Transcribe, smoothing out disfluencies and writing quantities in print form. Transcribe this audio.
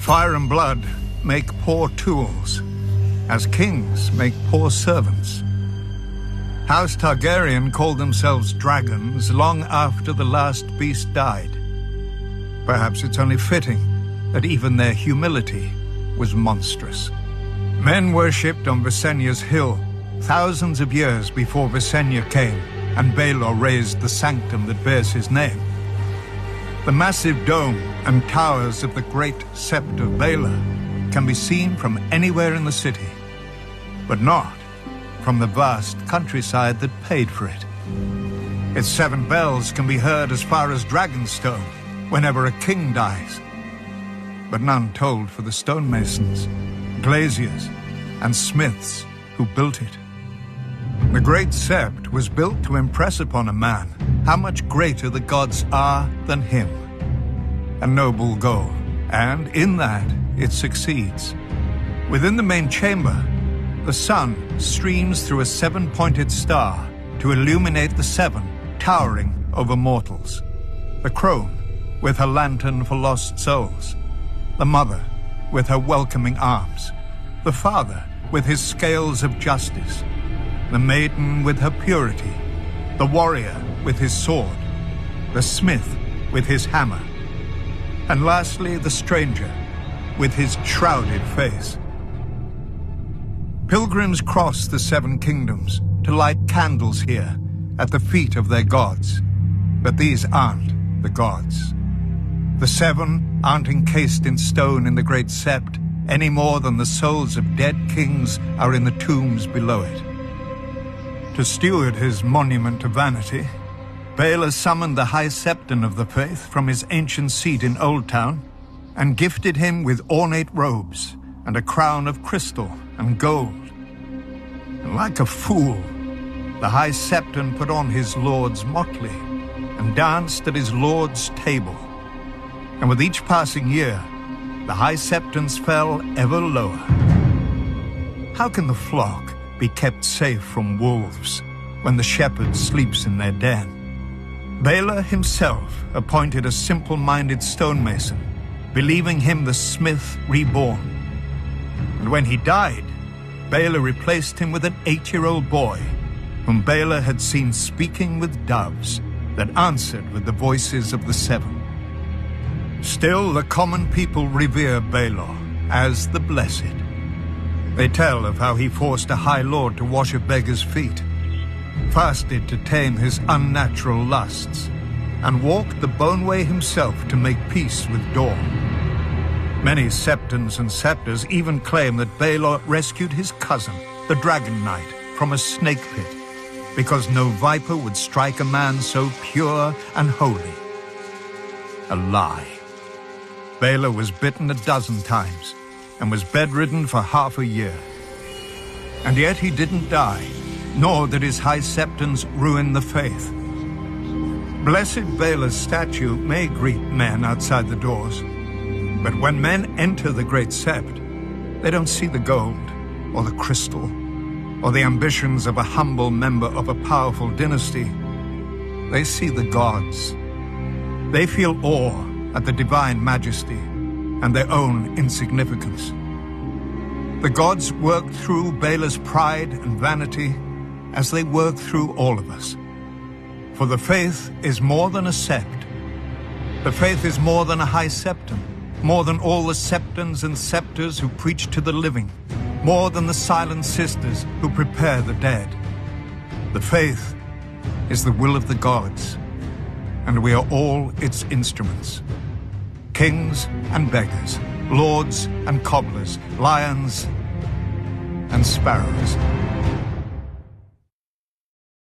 Fire and blood make poor tools, as kings make poor servants. House Targaryen called themselves dragons long after the last beast died. Perhaps it's only fitting that even their humility was monstrous. Men worshipped on Visenya's hill thousands of years before Visenya came and Baelor raised the sanctum that bears his name. The massive dome and towers of the great Sept of Baelor can be seen from anywhere in the city, but not from the vast countryside that paid for it. Its 7 bells can be heard as far as Dragonstone whenever a king dies, but none tolled for the stonemasons, glaziers, and smiths who built it. The great Sept was built to impress upon a man how much greater the gods are than him. A noble goal, and in that it succeeds. Within the main chamber, the sun streams through a 7-pointed star to illuminate the 7 towering over mortals. The crone with her lantern for lost souls, the mother with her welcoming arms, the father with his scales of justice, the maiden with her purity, the warrior with his sword, the smith with his hammer, and lastly the stranger with his shrouded face. Pilgrims cross the 7 kingdoms to light candles here at the feet of their gods, but these aren't the gods. The 7 aren't encased in stone in the great Sept any more than the souls of dead kings are in the tombs below it. To steward his monument to vanity, Baelor summoned the High Septon of the Faith from his ancient seat in Old Town and gifted him with ornate robes and a crown of crystal and gold. And like a fool, the High Septon put on his lord's motley and danced at his lord's table. And with each passing year, the High Septons fell ever lower. How can the flock be kept safe from wolves when the shepherd sleeps in their den? Baelor himself appointed a simple-minded stonemason, believing him the smith reborn. And when he died, Baelor replaced him with an 8-year-old boy, whom Baelor had seen speaking with doves that answered with the voices of the 7. Still, the common people revere Baelor as the Blessed. They tell of how he forced a High Lord to wash a beggar's feet, fasted to tame his unnatural lusts, and walked the bone way himself to make peace with dawn. Many Septons and Septors even claim that Baelor rescued his cousin, the Dragon Knight, from a snake pit, because no viper would strike a man so pure and holy. A lie. Baelor was bitten a dozen times and was bedridden for half a year. And yet he didn't die, nor did his High Septons ruin the faith. Blessed Baelor's statue may greet men outside the doors, but when men enter the great Sept, they don't see the gold or the crystal or the ambitions of a humble member of a powerful dynasty. They see the gods. They feel awe at the divine majesty and their own insignificance. The gods work through Baelor's pride and vanity as they work through all of us. For the faith is more than a sept. The faith is more than a High Septon, more than all the Septons and Septors who preach to the living, more than the silent sisters who prepare the dead. The faith is the will of the gods, and we are all its instruments. Kings and beggars, lords and cobblers, lions and sparrows.